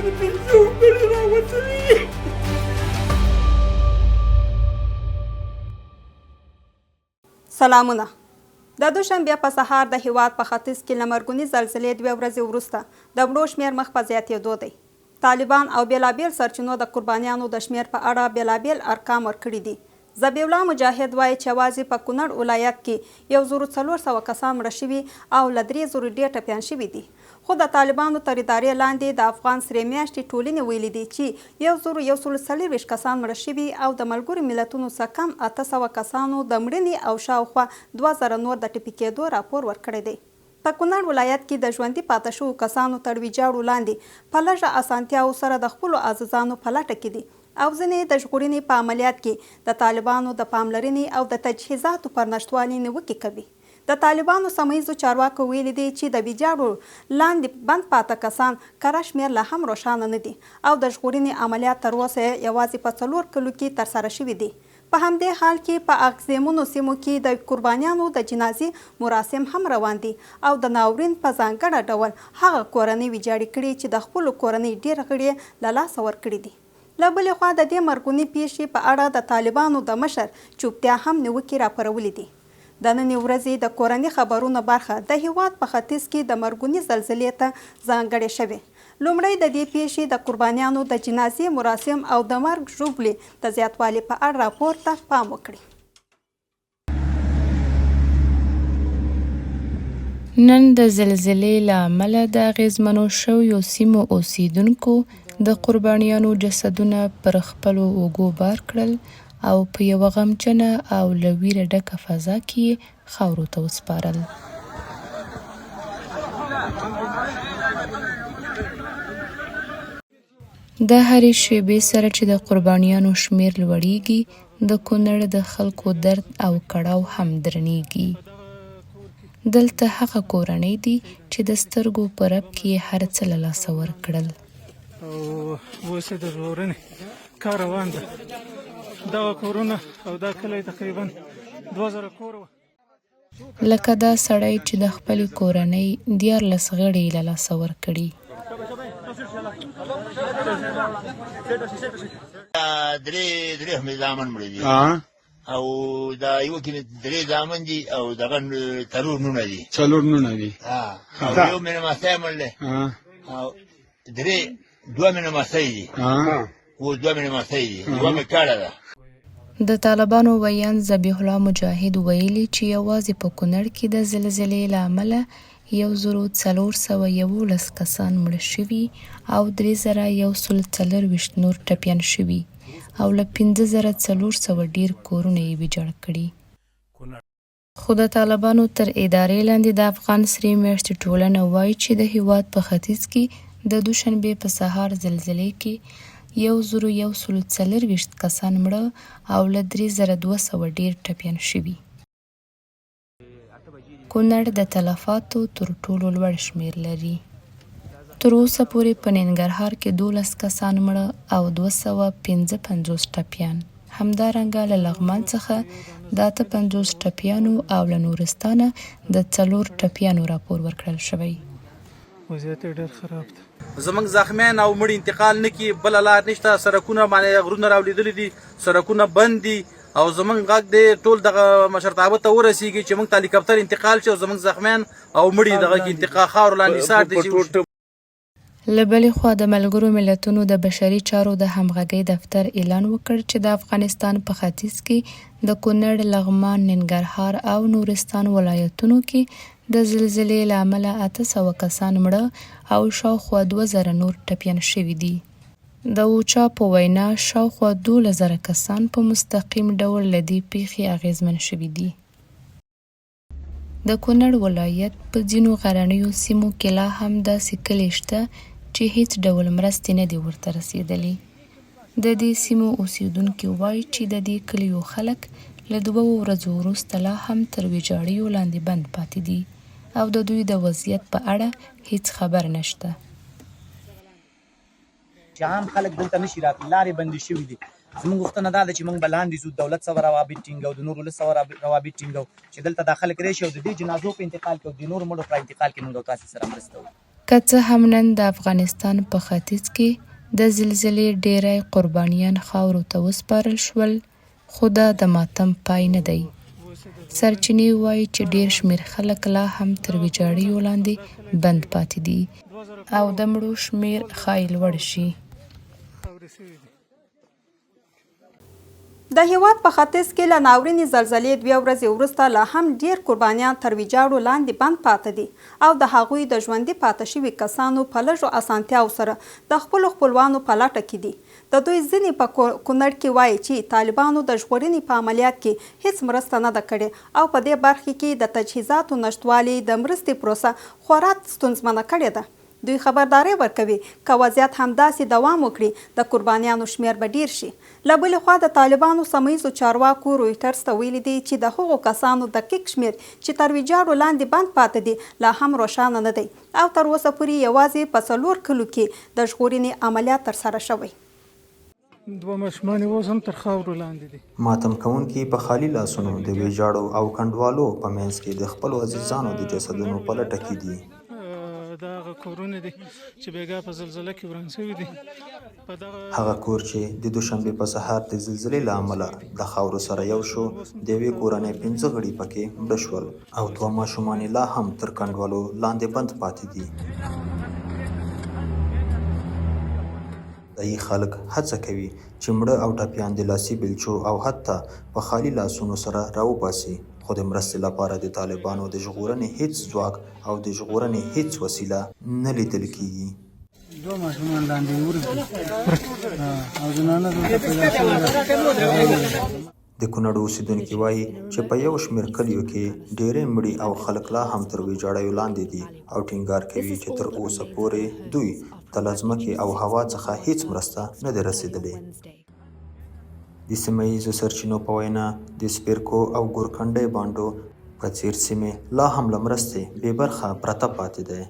د پنځه بلې راوتلي. سلامونه. د دوشنبې په سهار د هیواد په ختیځ کې له مرګوني زلزلې 2 ورځې وروسته د مړو شمېر مخ په زیاتېدو دی. طالبان او بېلابېل سرچینو د قربانیانو د شمېر په اړه بېلابېل ارقام ورکړي دي. ذبیح الله مجاهد وایي چې یوازې په کونړ ولایت کې 1400 کسان مړه شوي او له 3000 ډېر ټپیان شوي دي. خو د طالبانو تر ادارې لاندې د افغان سرې میاشتې ټولنې ویلي دي چې 1140 کسان مړه شوي او د ملګرو ملتونو څخه کم 800 کسانو د مړینې او شاوخوا 2000 نور د ټپي کېدو راپور ورکړی دی. په کونړ ولایت کې د ژوندي پاتې شوو کسانو تر ویجاړو لاندې په لږه اسانتیاو سره د خپلو عزیزانو په لټه کې دي او ځینې د ژغورنې په عملیات کې د طالبانو د پاملرنې او د تجهیزاتو پر نشتوالي نیوکې کوي. د طالبانو سیمهییزو چارواکو ویلي دي چې د ویجاړو لاندې بند پاته کسان کره شمېر لا هم روښانه نه دي او د ژغورنې عملیات تر اوسه یوازې په 4 کلو کې ترسره شوي دي. په همدې حال کې په اغزیمونو سیمو کې د قربانیانو د جنازې مراسم هم روان دي او د ناورین په ځانګړه ډول هغه کورنۍ ویجاړې کړي چې د خپلو کورنۍ ډېر غړي له لاسه ورکړي دي. له بلې خوا د دې مرګونې پیښې په اړه د طالبانو د مشر چوپتیا هم نیوکې راپرولې دي. د نننۍ ورځې د کورني خبرونو برخه د هیواد په ختیځ کې د مرګونې زلزلې ته ځانګړې شوې. لومړی د دې پیښې د قربانیانو د جنازې مراسم او د مرګ ژوبلې د زیاتوالي په اړه راپور ته پام وکړي. نن د زلزلې له امله د اغېزمنو شویو سیمو اوسیدونکو د قربانیانو جسدونه پر خپلو اوږو بار کړل او په یوه غمجنه او له ویره ډکه فضا کې یې خاورو ته وسپارل. د هرې شیبې سره چې د قربانیانو شمېر لوړیږي د کونړ د خلکو درد او کړاو هم درنیږي. دلته هغه کورنۍ دي چې د سترګو په رپ کې هر څه له لاسه ورکړل. او اوس د ژغورنې کار روان ده. دغه کورونه او دا کلی تقریبا 2000 کور وو. لکه دا سړی چې د خپلې کورنۍ 14 غړي له لاسه ورکړي. درې همې زامن مړه دي او دا یو کې 3 زامن دي او دغه څلور نونه دي. 4 نونه دي. او یو مېلمستی مړ دی او 2 مېلمستی دي او 2 مېلمستی دي. یوه مې کاڼه ده. د طالبانو ویاند ذبیح الله مجاهد ویلي چې یوازې په کونړ کې د زلزلې له امله 1411 کسان مړه شوي او 3140 نور ټپیان شوي او له 5400 ډیر کورونه یې ویجاړ کړي. خو د طالبانو تر ادارې لاندې د افغان سرې میاشتې ټولنه وایي چې د هیواد په ختیځ کې د دوشنبې په سهار زلزلې کې 1140 کسان مړه او له 3200 ډیر ټپیان شوي. کونړ د تلفاتو تر ټولو لوړ شمېر لري. تر اوسه پورې په ننګرهار کې 12 کسان مړه او 255 ټپیان. همدارنګه له لغمان څخه د 58 ټپیانو او له نورستانه د 4 ټپیانو راپور ورکړل شوی. وضعیت ډېر خراب ده. زمونږ زخمیان او مړي انتقال نه کړي، بله لار نشته. سړکونه باندې غرونه راولیدلي دي، سړکونه بند دي او زمونږ غږ دی ټول دغه مشرتابه ته ورسیږي چې موږ ته هلیکاپټر انتقال شي او زمونږ زخمیان او مړي دغه کې انتقال خاورو لاندې سار دي. له بلې خوا د ملګرو ملتونو د بشري چارو د همغږۍ دفتر اعلان وکړ چې د افغانستان په ختیځ کې د کونړ، لغمان، ننګرهار او نورستان ولایتونو کې د زلزلې له امله 800 کسان مړه او شاوخوا 2000 نور ټپیان شوي دي. د اوچا په وینا شاوخوا 12000 کسان په مستقیم ډول له دې پیښې اغېزمن شوي دي. د کونړ ولایت په ځینو غرنیو سیمو کې لا هم داسې کلي شته چې هیڅ ډول مرستې نه دي ورته رسېدلې. د دې سیمو اوسیدونکي وایي چې د دې کلیو خلک له 2 ورځو وروسته لا هم تر ویجاړیو لاندې بند پاتې دي او د دوی د وضعیت په اړه هیڅ خبر نشته. چې عام خلک دلته نشي راتلی، لارې بندې شوي دي. زموږ غوښتنه دا ده چې موږ به لاندې ځو، دولت سره روابط ټینګو، د نورو ولس سره روابط ټینګو چې دلته دا خلک راشي او د دې جنازو په انتقال کې او د نورو مړو په انتقال کې موږ او تاسې سره مرسته وکړو. که څه هم نن د افغانستان په ختیځ کې د زلزلې ډیری قربانیان خاورو ته وسپارل شول، خو دا د ماتم پای نه دی. سرچینې وایي چې ډیر شمیر خلک لا هم تر ویجاړیو لاندې بند پاتې دي او د مړو شمیر ښایي لوړ شي. د هیواد په ختیځ کې له ناورینې زلزلې 2 ورځې وروسته لا هم ډیر قربانیان تر ویجاړو لاندې بند پاتې دي او د هغوی د ژوندي پاتې شوي کسانو په لږو اسانتیاو سره د خپلو خپلوانو په لټه کې دي. د دوی ځینې په کونړ کې وایي چې طالبانو د ژغورنې په عملیات کې هیڅ مرسته نه ده کړې او په دې برخه کې د تجهیزاتو نشتوالي د مرستې پروسه خورا ستونزمنه کړې ده. دوی خبرداری ورکوي که وضعیت همداسې دوام وکړي د قربانیانو شمیر به ډیر شي. له بلې خوا د طالبانو سیمهییزو چارواکو رویټرز ته ویلي دي چې د هغو کسانو دقیق شمیر چې تر ویجاړو لاندې بند پاتې دي لا هم روښانه نه دی او تر اوسه پورې یوازې په 4 کلو کې د ژغورنې عملیات ترسره شوی. 2 ماشومان اوس هم تر خاورو لاندې دي. ماتم کوونکي په خالي لاسونو د ویجاړو او کنډوالو په منځ کې د خپلو عزیزانو د جسدونو په لټه کې دي. دا هغه کورونه دي چې بیګا په زلزله کې وران شوي دي. هغه کور چې د دوشنبې په سهار د زلزلې له امله د خاورو سره یو شو، د یوې کورنۍ 5 غړي پکې مړه شول او 2 ماشومان لا هم تر کنډوالو لاندې بند پاتې دي. دایي خلک هڅه کوي چې مړه او ټپیان د لاسي بیلچو او حتی په خالي لاسونو سره راوباسي، خو د مرستې لپاره د طالبانو د ژغورنې هیڅ ځواک او د ژغورنې هیڅ وسیله نه لیدل کیږي. 2 ماشومان لاندې ورغلي او زنانه دلته پیدا شوې ده. د کونړ اوسیدونکي وایي چې په یو شمېر کلیو کې ډېری مړي او خلک لا هم تر ویجاړیو لاندې دي او ټینګار کوي چې تر اوسه پورې دوی ته له ځمکې او هوا څخه هیڅ مرسته نه ده رسېدلې. د سیمه ییزو سرچینو په وینا د سپیرکو او ګورکنډۍ بانډو په څېر سیمې لا هم له مرستې بې برخه پرته پاتې دی.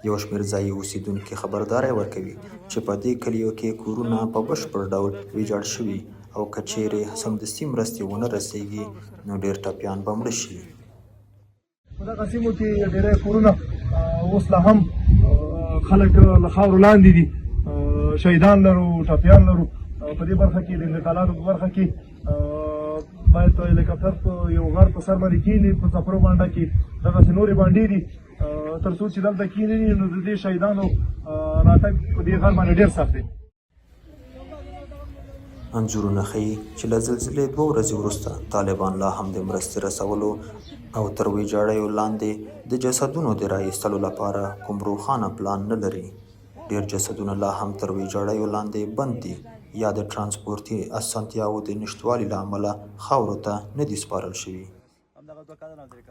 یو شمېر ځایي اوسیدونکي خبرداری ورکوي چې په دې کلیو کې کورونه په بشپړ ډول ویجاړ شوي او که چیرې سمدستي مرستې ونه رسیږي نو ډېر ټپیان به مړه شي. په دغه سیمو کې ډېری کورونه اوس لا هم خلک له خاورو لاندې دي، شهیدان لرو، ټپیان لرو. په دې برخه کې د انتقالاتو په برخه کې باید هلیکاپټر په یو غر په سر باندې کېني، په څپرو بانډه کې دغسې نورې بانډې دي، تر څو چې دلته کېني نو د دې شهیدانو راتګ په دې غر باندې ډېر سخت دی. انځورونه ښیي چې له زلزلې 2 ورځې وروسته طالبان لا هم د مرستې رسولو او تر ویجاړیو لاندې د جسدونو د رایستلو لپاره کوم روښانه پلان نه لري. ډېر جسدونه لا هم تر ویجاړیو لاندې بند دي یا د ترانسپورتي اسانتیاوو د نشتوالي له امله خاورو ته نه دي سپارل شوي.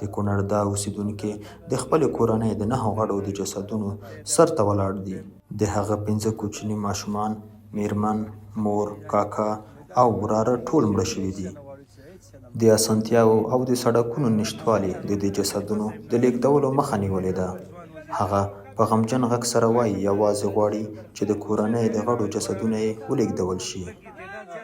د کونړ دا اوسیدونکي د خپلې کورنۍ د 9 غړو د جسدونو سر ته ولاړ دي. د هغه 5 کوچني ماشومان، میرمن، مور، کاکا او وراره ټول مړه شوي دي. د اسانتیاوو او د سړکونو نشتوالي د دې جسدونو د لیږدولو مخه نیولې ده. هغه په غمجن غږ سره وایي یوازې غواړي چې د کورنۍ د غړو جسدونه یې ولېږدول شي.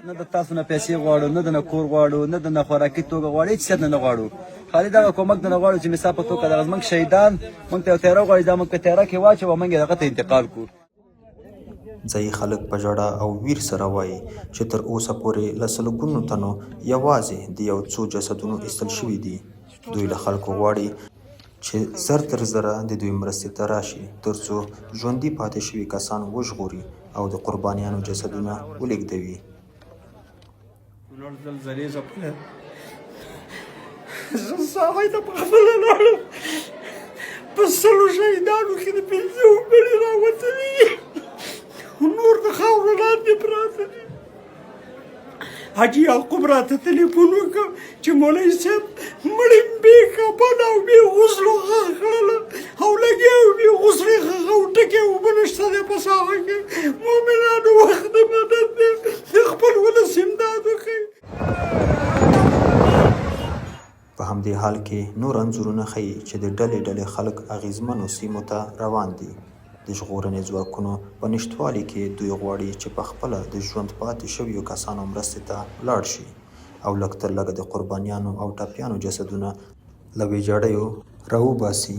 نه د تاسو نه پیسې غواړو، نه د نه کور غواړو، نه د نه خوراکي توګه غواړو، هېڅ شی نه غواړو. خالي دغه کومک د نه غواړو چې مثال په توګه دغه زموږ شهیدان موږ ته یو تیاره غواړي، دا موږ په تیاره کې واچوو، موږ یې هغه ته انتقال کړو. ځایي خلک په ژړا او ویر سره وایي چې تر اوسه پورې له سلګونو تنو یوازې د یو څو جسدونو ایستل شوي دي. دوی له خلکو غواړي چې زر تر زره د دوی مرستې ته راشي تر څو ژوندي پاتې شوي کسان وژغوري او د قربانیانو جسدونه ولېږدوي. زه ساحې ته په خپله لاړم، په 100 شهیدانو کې د 5 مړي راوتلي دي، نور د خاورو لاندې پراته دي. حاجي یعقوب راته تلیفون وکړ چې مولوي صاحب مړي بې کفن او بې غسلو ښخ کړله او لګیا او بې غسلې ښخ او ټکې اوبه نشته دی په ساحه کې. مؤمنانو وخت د مدد دی، د خپل ولس امداد وکړئ. په همدې حال کې نور انځورونه ښیي چې د ډلې ډلې خلک اغیزمنو سیمو ته روان دي. د ژغورنې ځواکونو په نشتوالي کې دوی غواړي چې په خپله د ژوند پاتې شویو کسانو مرستې ته لاړ شي او لږ تر لږه د قربانیانو او ټپیانو جسدونه له ویجاړیو راوباسي.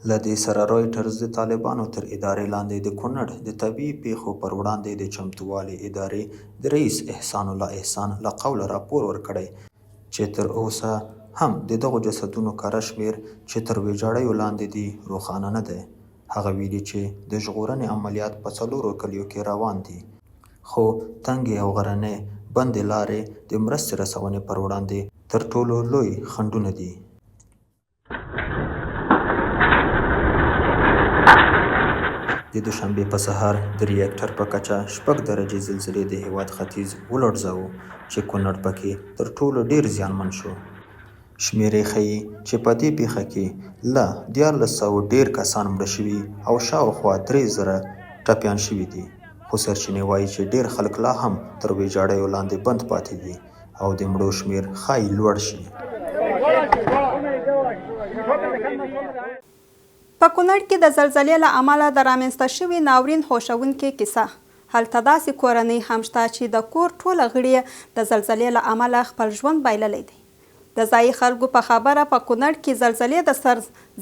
له دې سره رویټرز د طالبانو تر ادارې لاندې د کونړ د طبیعي پیښو پر وړاندې د چمتووالي ادارې د رئیس احسان الله احسان له قوله راپور ورکړی چې تر اوسه هم د دغو جسدونو کره شمېر چې تر ویجاړیو لاندې دي روښانه نه دی. هغه ویلي چې د ژغورنې عملیات په 4 کلیو کې روان دي، خو تنګې او غرنۍ بندې لارې د مرستې رسونې پر وړاندې تر ټولو لوی خنډونه دي. د دوشنبې په سهار د ریاکټر په کچه 6 درجې زلزلې د هیواد ختیځ ولړزاوه چې کونړ پکې تر ټولو ډیر زیانمن شو. شمیرې ښیي چې په دې پیښه کې له 1400 ډیر کسان مړه شوي او شاوخوا 3000 ټپیان شوي دي، خو سرچینې وایي چې ډیر خلک لا هم تر ویجاړیو لاندې بند پاتې دي او د مړو شمیر ښایي لوړ شي. په کونړ کې د زلزلې له امله د رامنځته شوي ناورین هوښوونکې کیسه. هلته داسې کورنۍ هم شته چې د کور ټوله غړي د زلزلې له امله خپل ژوند بایللی دی. د ځایي خلکو په خبره په کونړ کې زلزلې د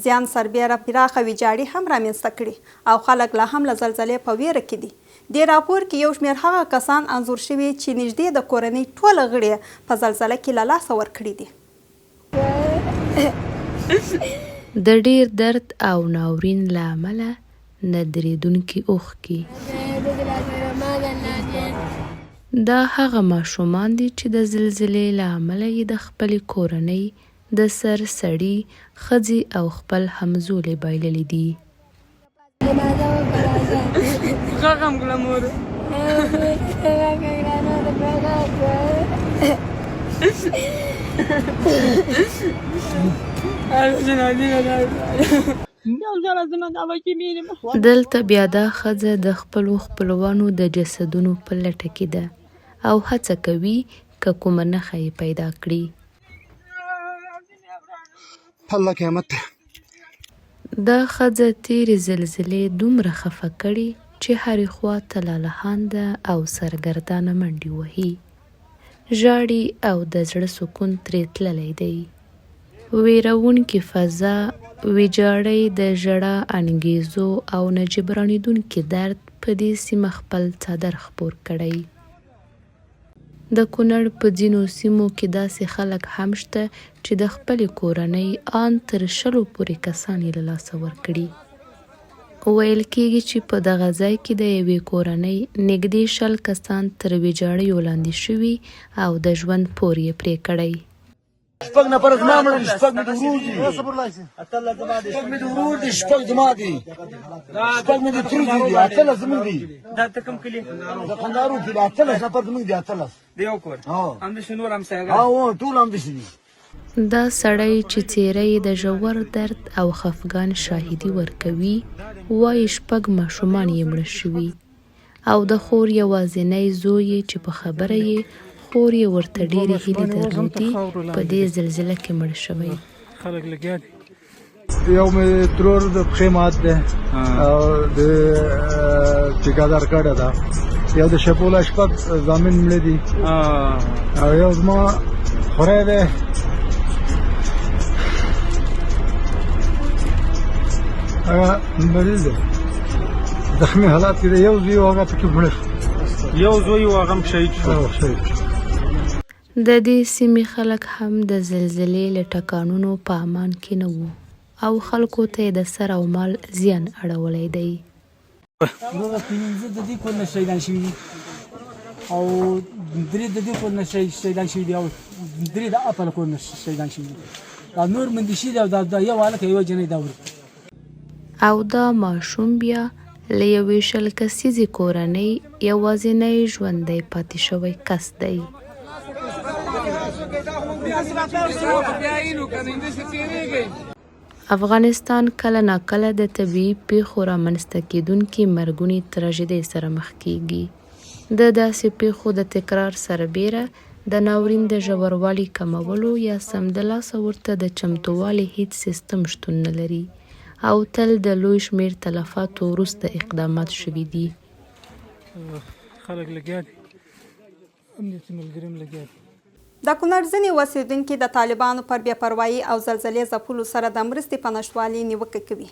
زیان سربیره پراخه ویجاړي هم رامنځته کړي او خلک لا هم له زلزلې په ویره کې دي. دې راپور کې یو شمېر هغه کسان انځور شوي چې نږدې د کورنۍ ټوله غړي په زلزله کې له لاسه ورکړي دي. د ډیر درد او ناورین له امله نه درېدونکي اوښکې. دا هغه ماشومان دي چې د زلزلې له امله یې د خپلې کورنۍ د سر سړي، ښځې او خپل همزولې بایللي دي. دلته بیا دا ښځه د خپلو خپلوانو د جسدونو په لټه کې ده او هڅه کوي که کومه نښه یې پیدا کړي. الله قیامت دا ښځه تیرې زلزلې دومره خفه کړي چې هرې خوا ته لالهانده او سرګردانه منډې وهي، ژاړي او د زړه سکون ترې تللی دی. ویرونکې فضا، ویجاړۍ، د ژړا انګیزو او نه جبرانېدونکي درد په دې سیمه خپل څادر خپور کړی. د کونړ په ځینو سیمو کې داسې خلک هم شته چې د خپلې کورنۍ آن تر 100 پورې کسان یې له لاسه ورکړي. ویل کېږي چې په دغه ځای کې د یوې کورنۍ نږدې 100 کسان تر ویجاړیو لاندې شوي او د ژوند پور یې پرې کړی. 6 نفر زما مړه دي، 6 مې د ورور دي، 6 مې د ورور دي، 6 زما دي، 6 مې د ترور دي، 8 زموږ دي. دا ته کوم کلی؟ د خندارو کلی 8 نفر زموږ دي، 8 د یو کور. همداسې نور همسایګان؟ ټول همداسې دي. دا سړی چې څیره یې د ژور درد او خفګان شاهدي ورکوي وایي 6 ماشومان یې مړه شوي او د خور یوازینی زوی چې په خبره یې خور یې ورته ډېرې هیلې درلودې په دې زلزله کې مړ شوی. خلک لګیا دي. یو مې ترور د پښې مات دی او د ټیکادار کډه ده، یو د شپوله 6 زمین مړه دي او یو زما خوری دی. هغه مریض دی، زخمی حالات کې دی. یو زوی و هغه پکې مړه شو، یو زوی و هغه شهید شو. د دې سیمې خلک هم د زلزلې له ټکانونو په امان کې نه وو او خلکو ته د سر او مال زیان اړولی دی. نور 15 د دې کور نه شهیدان شوي دي او 3 د دې کور نه شهیدان شوي دي او 3 د اپل کور نه شهیدان شوي دي. دا نور مندي شي دا یو هلک یوه جنۍ دا وړي. او دا ماشوم بیا له یوې 100 کسیزې کورنۍ یوازینی ژوندی پاتې شوی کس دی. افغانستان کله ناکله د طبیعي پیښو رامنځته کېدونکې مرګونې تراژیدۍ سره مخ کېږي. د داسې پیښو د تکرار سربیره د ناورین د ژوروالي کمولو یا سمدلاسه ورته د چمتووالي هیڅ سیستم شتون نه لري او تل د لوی شمیر تلفاتو وروسته اقدامات شوي دي. خلک لګیا دي، امنیتي ملګري هم لګیا دي. د کونړ ځینې اوسېدونکي د طالبانو پر بې پروایي او زلزلې ځپلو سره د مرستې په نشتوالي نیوکه کوي.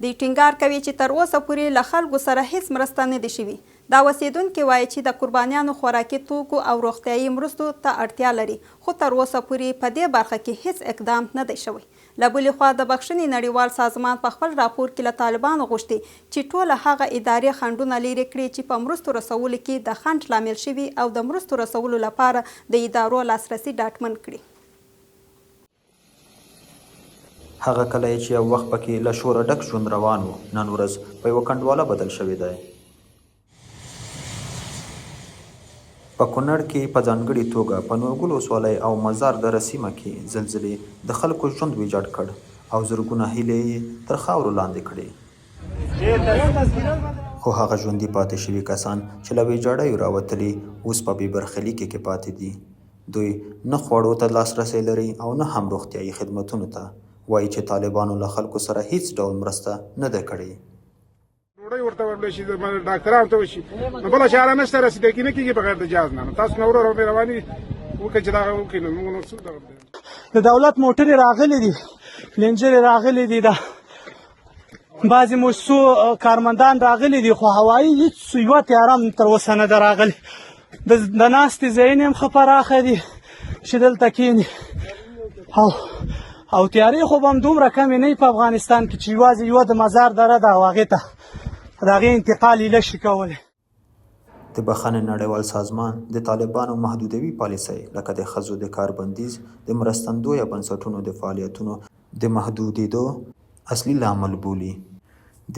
دوی ټینګار کوي چې تر اوسه پورې له خلکو سره هیڅ مرسته نه ده شوې. دا اوسیدونکي وایي چې د قربانیانو خوراکي توکو او روغتیایي مرستو ته اړتیا لري، خو تر اوسه پورې په دې برخه کې هیڅ اقدام نه دی شوی. له بلې خوا د بخښنې نړیوال سازمان په خپل راپور کې له طالبانو غوښتي چې ټوله هغه ادارې خنډونه لرې کړي چې په مرستو رسولو کې د خنډ لامل شوي او د مرستو رسولو لپاره د ادارو لاسرسي ډاډمن کړي. هغه کله چې یو وخت پکې له شوره ډک ژوند روان و، نن ورځ په یوه کنډواله بدل شوی دی. په کونړ کې په ځانګړې توګه په نورګل ولسوالۍ او مزار دره سیمه کې زلزلې د خلکو ژوند ویجاړ کړ او زرګونه هیلې یې تر خاورو لاندې کړې. خو هغه ژوندي پاتې شوي کسان چې له ویجاړیو راوتلي اوس په بې برخلیکۍ کې پاتې دي. دوی نه خوړو ته لاسرسی لري او نه هم روغتیایي خدمتونو ته. وایي چې طالبانو له خلکو سره هیڅ ډول مرسته نه ده کړې. ډوډۍ ورته ورکړل شي، ډاکټرانو ته وشي، نو بله چاره نشته، رسیدګي نه کېږي بغیر د جاز نه. تاسو نو ورور مهرباني وکړئ چې دغه وکړئ. نو موږ نور څه دغه د دولت موټرې راغلي دي، لینجرې راغلي دي، د بعضې مؤسسو کارمندان راغلي دي، خو هوایي هېڅ یوه تیاره هم تر اوسه نه ده راغلې. د ناستې ځایونه هم ښه پراخه دي چې دلته کښېني، او تیارې خو به هم دومره کمې نه وي په افغانستان کې چې یوازې یوه د مزار دره ده او هغې ته د هغې انتقال یې نشي کولی. د بخښنې نړیوال سازمان د طالبانو محدودوي پالیسۍ لکه د ښځو د کار بندیز د مرستندویه بنسټونو د فعالیتونو د محدودېدو اصلي لامل بولي.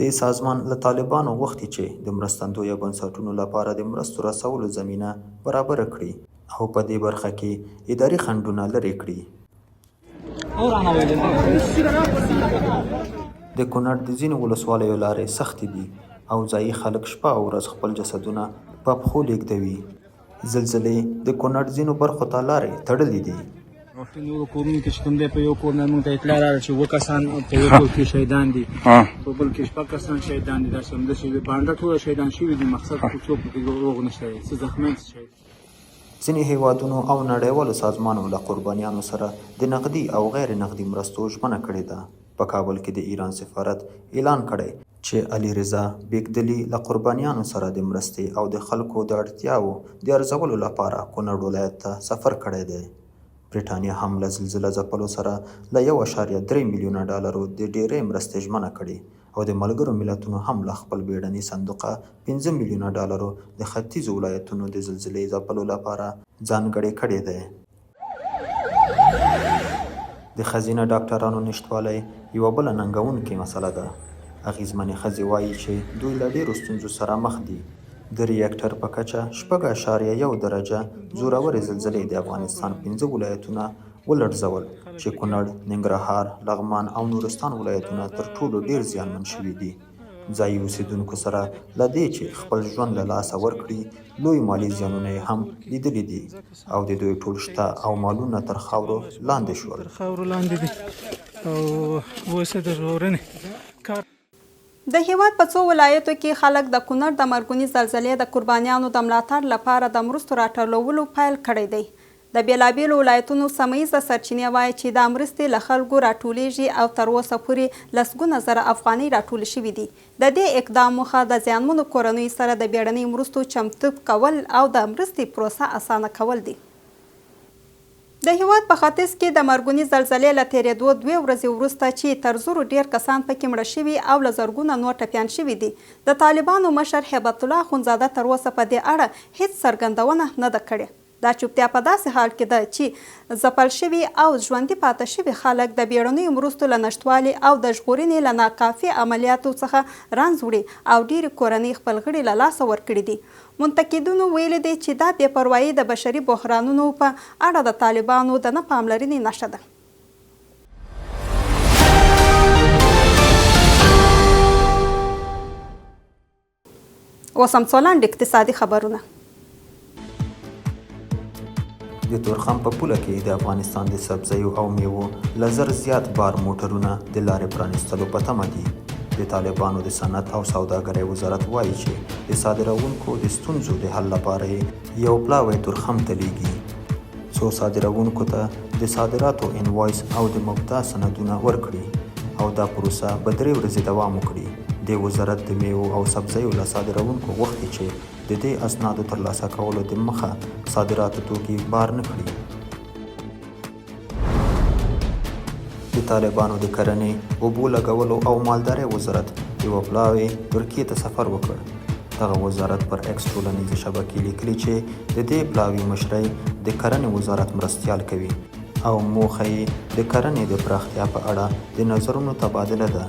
د سازمان له طالبانو غوښتي چې د مرستندویه بنسټونو لپاره د مرستو رسولو زمینه برابره کړي او په دې برخه کې اداري خنډونه لرې کړي. د کونړ د ځینو ولسوالیو لارې سختې دي او ځایي خلک شپه او ورځ خپل جسدونه په پښو لیږدوي. زلزلې د کونړ ځینو برخو ته لارې تړلې دي. نورو کورونو کې چې کوم دی په یو کور نه موږ ته اطلاع راغله چې 7 کسان په یو کور کې شهیدان دي، په بل کې 6 کسان شهیدان دي. داسې همداسې وي، بانډه ټوله شهیدان شوي دي. مقصد خو څوک پکې روغ نشته، څه زخمیان څه شهید. ځینې هیوادونو او نړیوالو سازمانو له قربانیانو سره د نقدي او غیر نقدي مرستو ژمنه کړې ده. په کابل کې د ایران سفارت اعلان کړی چې علي رضا بیګدلي له قربانیانو سره د مرستې او د خلکو د اړتیاوو د ارزولو لپاره کونړ ولایت ته سفر کړی دی. برټانیا هم له زلزله ځپلو سره له 1.3 میلیونه ډالرو د ډیرې مرستې ژمنه کړې او د ملګرو ملتونو هم له خپل بیړني صندوقه 5 میلیونه ډالرو د ختیځو ولایتونو د زلزلې ځپلو لپاره ځانګړی کړی دی. د ښځینه ډاکټرانو نشتوالی یوه بله ننګونکې مسله ده. اغېزمنې ښځې وایي چې دوی له ډېرو ستونزو سره مخ دي. د ریاکټر په کچه 4.1 درجه زورورې زلزلې د افغانستان 5 ولایتونه ولړزول چې کونړ، ننګرهار، لغمان او نورستان ولایتونه تر ټولو ډېر زیانمن شوي دي. ځایي اوسیدونکو سره له دې چې خپل ژوند له لاسه ورکړي لوی مالي زیانونه یې هم لیدلي دي او د دوی ټول شته او مالونه تر خاورو لاندې شول. د هیواد په څو ولایتو کې خلک د کونړ د مرګوني زلزلې د قربانیانو د ملاتړ لپاره د مرستو راټولولو پیل کړی دی. د بیلابیلو ولایتونو سیمهییزه سرچینې وایي چې دا مرستې له خلکو راټولیږي او تر اوسه پورې لسګونه زره افغانۍ راټولې شوي دي. د دې اقدام موخه د زیانمنو کورنیو سره د بیړنۍ مرستو چمتو کول او د مرستې پروسه اسانه کول دي. د هیواد په ختیځ کې د مرګوني زلزلې له تېرېدو 2 ورځې وروسته چې تر زرو ډېر کسان پکې مړه شوي او له زرګونه نور ټپیان شوي دي، د طالبانو مشر هیبت الله اخندزاده تر اوسه په دې اړه هیڅ څرګندونه نه ده کړې. دا چوپتیا په داسې حال کې ده چې ځپل شوي او ژوندي پاتې شوي خلک د بیړنیو مرستو له نشتوالي او د ژغورنې له ناکافي عملیاتو څخه رنځ وړي او ډېرې کورنۍ خپل غړي له لاسه ورکړي دي. منتقدینو ویلي دي چې دا بې پروایي د بشري بحرانونو په اړه د طالبانو د نه پاملرنې نښه ده. اوس هم څو لنډ اقتصادي خبرونه. د تورخم په پوله کې د افغانستان د سبزیو او میوو له 1000 زیات بار موټرونه د لارې پرانیستلو په تمه دي. د طالبانو د صنعت او سوداګرۍ وزارت وایي چې د صادروونکو د ستونزو د حل لپاره یو پلاوی تورخم ته لیږي څو صادروونکو ته د صادراتو انوایس او د مبدا سندونه ورکړي. او دا پروسه به 3 ورځې دوام وکړي. د وزارت د میوو او سبزیو له صادروونکو غوښتي چې د دې اسنادو ترلاسه کولو د مخه صادراتو توکي بار نه کړي. د طالبانو د کرنې، اوبو لګولو او مالدارۍ وزارت یوه پلاوی ترکیې ته سفر وکړ. دغه وزارت پر ایکس ټولنیزې شبکې لیکلي چې د دې پلاوي مشرۍ د کرنې وزارت مرستیال کوي او موخه یې د کرنې د پراختیا په اړه د نظرونو تبادله ده.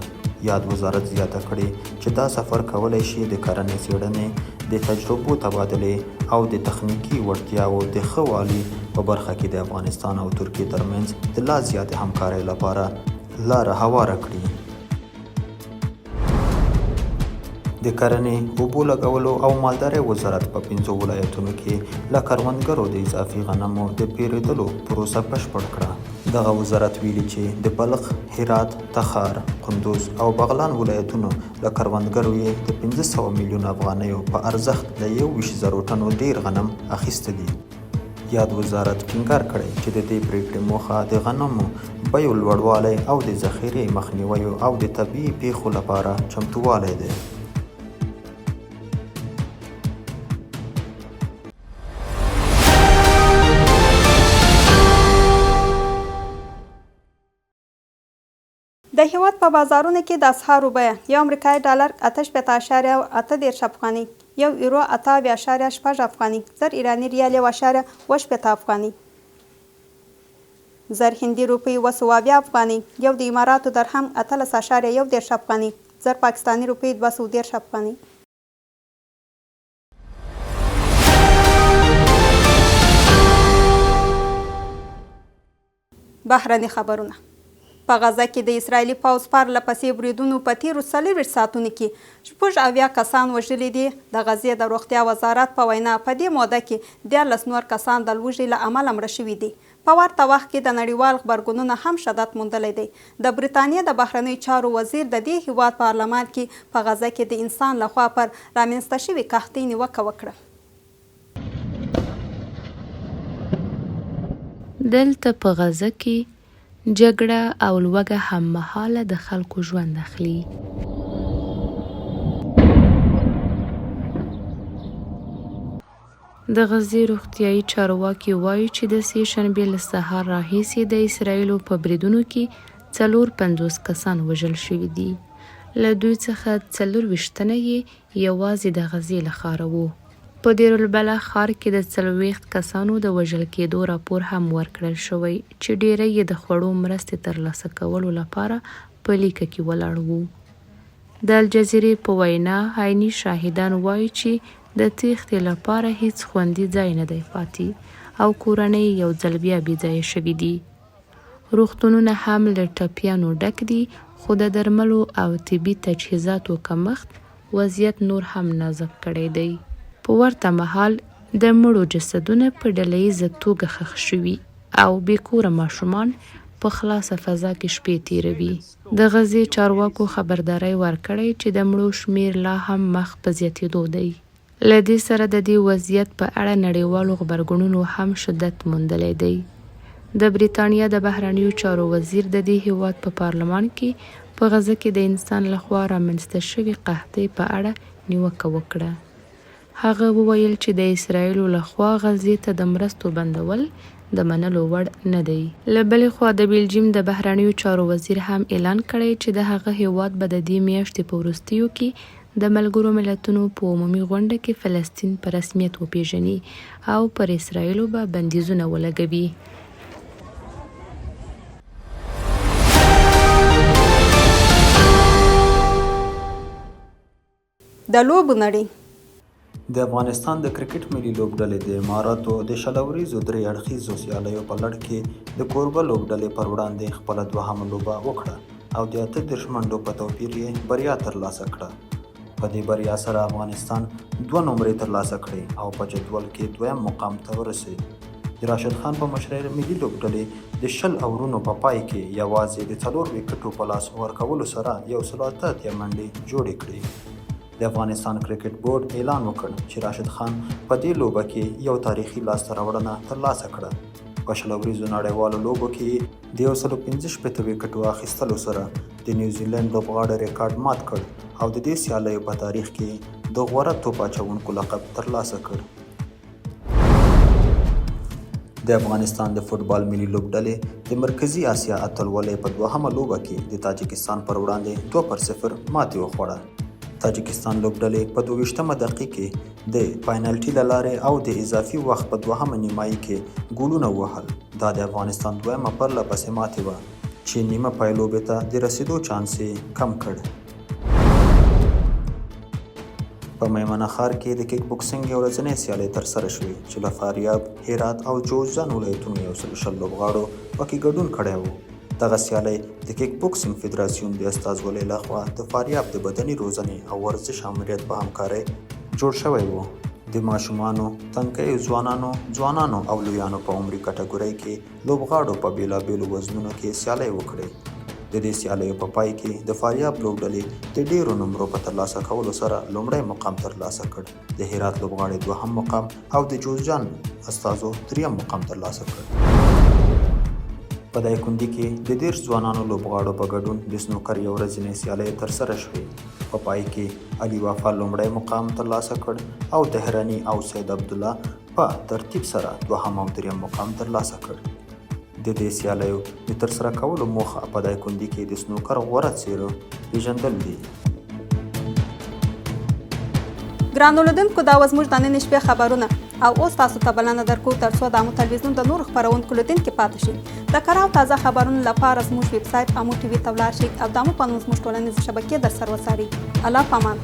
یاد وزارت زیاته کړې چې دا سفر کولی شي د کرنې څېړنې، د تجربو تبادلې او د تخنیکي وړتیاوو د ښه والي په برخه کې د افغانستان او ترکیې ترمنځ د لا زیاتې همکارۍ لپاره لاره هواره کړي. د کرنې، اوبو لګولو او مالدارۍ وزارت په 5 ولایتونو کې له کروندګرو د اضافي غنمو د پیرودلو پروسه بشپړ کړه. دغه وزارت ویلي چې د بلخ، هرات، تخار، کندوز او بغلان ولایتونو له کروندګرو یې د 500 میلیون افغانیو په ارزښت د 21,000 ټنو ډیر غنم اخیسته دي. یاد وزارت ټینګار کړی چې د دې پریکړې موخه د غنمو بیو لوړوالی او د ذخیرې مخنیوي او د طبیعي پیښو لپاره چمتووالی دی. د هیواد په بازارونو کې د اسعارو بیه 1 امریکایي ډالر 88.8 افغاني، 1 یورو 8.6 افغاني، 1000 ایراني ریال 1.8 افغاني، 1000 هندي روپۍ 200 افغاني، 1 د اماراتو درهم 18.1 افغاني، 1000 پاکستاني روپۍ 210 افغاني. بهرني خبرونه. په غزه کې د اسرایلي پوځ پرله پسې بریدونو په تیرو 40 ساعتونو کې 80 کسان وژلي دي. د غزې د روغتیا وزارت په وینا په دې موده کې 14 نور کسان د لوږې له امله مړه شوي دي. په ورته وخت کې د نړیوال غبرګونونو هم شدت موندلی دی. د بریتانیا د بهرنیو چارو وزیر د دې هیواد پارلمان کې په غزه کې د انسان لخوا پر رامنځته شوې قحطۍ نیوکه وکړه. دلته په غزه کې جګړه او لوږه هم مهاله د خلکو ژوند اخلي. د غزې روغتیايي چارواکي وایي چې د سې شنبې له سهار راهیسې د اسرایلو په بریدونو کې 450 کسان وژل شوي دي. له دوی څخه 24 تنه یې یوازې د غزې له ښاره وو. په دیر البلح ښار کې د 40 کسانو د وژل کېدو راپور هم ورکړل شوی چې ډیری یې د خوړو مرستې ترلاسه کولو لپاره په لیکه کې ولاړ وو. د الجزیرې په وینا عیني شاهدان وایي چې د تیښتې لپاره هیڅ خوندي ځای نه دی پاتې او کورنۍ یو ځل بیا بېځایه شوي دي. روغتونونه هم له ټپیانو ډک دي، خو د درملو او طبي تجهیزاتو کمښت وضعیت نور هم نازک کړی دی. په ورته مهال د مړو جسدونه په ډلهییزه توګه ښخ شوي او بېکوره ماشومان په خلاصه فضا کې شپې تیروي. د غزې چارواکو خبرداری ورکړی چې د مړو شمیر لا هم مخ په زیاتېدو دی. له دې سره د دې وضعیت په اړه نړیوالو غبرګونونو هم شدت موندلی دی. د بریتانیا د بهرنیو چارو وزیر د دې هیواد په پارلمان کې په غزه کې د انسان لخوا رامنځته شوې قحطۍ په اړه نیوکه وکړه. هغه وویل چې د اسرایلو لخوا غزې ته د مرستو بندول د منلو وړ نه دی. له بلې خوا د بلجیم د بهرنیو چارو وزیر هم اعلان کړی چې د هغه هیواد به د دې میاشتې په وروستیو کې د ملګرو ملتونو په عمومي غونډه کې فلسطین په رسمیت وپیژني او پر اسرایلو به بندیزونه ولګوي. د لوبو نړۍ. د افغانستان د کرکټ ملي لوبډلې د اماراتو د شلوریزو 3 اړخیزو سیالیو په لړ کې د کوربه لوبډلې پر وړاندې خپله 2 لوبه وکړه او د 38 منډو په توپیر یې بریا ترلاسه کړه. په دې بریا سره افغانستان 2 نمرې ترلاسه کړې او په جدول کې 2م مقام ته ورسېد. د راشد خان په مشرۍ ملي لوبډلې د 20 اورونو په پای کې یوازې د 4 وکټو په لاس ورکولو سره 188 منډې جوړې کړې. د افغانستان کرکټ بورډ اعلان وکړ چې راشد خان په دې لوبه کې یو تاریخي لاسته راوړنه ترلاسه کړه. په شلوریزو نړیوالو لوبو کې د 165 وکټو اخیستلو سره د نیوزیلند لوبغاړو ریکارډ مات کړ او د دې سیالیو په تاریخ کې د غوره توپ اچوونکو لقب ترلاسه کړ. د افغانستان د فوټبال ملي لوبډلې د مرکزي اسیا اتلولۍ په دوهمه لوبه کې د تاجکستان پر وړاندې 2-0 ماتې وخوړه. تاجکستان لوبډلې په 22مه دقیقه کې د پاینالټي له لارې او د اضافي وخت په دوهمه نیمایي کې ګولونه ووهل. دا د افغانستان دویمه پرله پسې ماتې وه چې نیمه پای لوبې ته د رسیدو چانس یې کم کړ. په میمنه ښار کې د کیک بوکسینګ یو ورځنۍ سیالۍ ترسره شوې چې له فاریاب، هرات او جوزجان ولایتونو 120 لوبغاړو پکې ګډون کړی و. دغه سیالۍ د کیک بوکسینګ فدراسیون د استازولۍ لخوا د فاریاب د بدني روزنې او ورزش امریت په همکارۍ جوړ شوی و. د ماشومانو، تنکیو ځوانانو او لویانو په عمري کټګورۍ کې لوبغاړو په بیلابیلو وزنونو کې سیالۍ وکړې. د دې سیالیو په پای کې د فاریاب لوبډلې د ډیرو نمرو په ترلاسه کولو سره لومړی مقام ترلاسه کړ. د هرات لوبغاړي دوهم مقام او د جوزجان استازو دریم مقام ترلاسه کړ. په دایکنډي کې د 10 ځوانانو لوبغاړو په ګډون د سنوکر یو ورځنۍ سیالۍ ترسره شوې. په پای کې علي وفا لومړی مقام ترلاسه کړ او تهراني او سید عبدالله په ترتیب سره دوهم او دریم مقام ترلاسه کړ. د دې سیالیو د ترسره کولو موخه په دایکنډي کې د سنوکر غوره څیرو پیژندل دي. ګرانو لیدونکو، دا وه زموږ د نن شپې خبرونه او اوس تاسو ته بلنه درکوو تر څو د امو تلویزیون د نورو خپرونکو له دین کې پاتې شئ. د کره او تازه خبرونو لپاره زموږ ویب سایټ امو TV ته ولاړ شئ او د امو په نوم زموږ ټولنیزې شبکې در سره وڅارئ. الله پامان.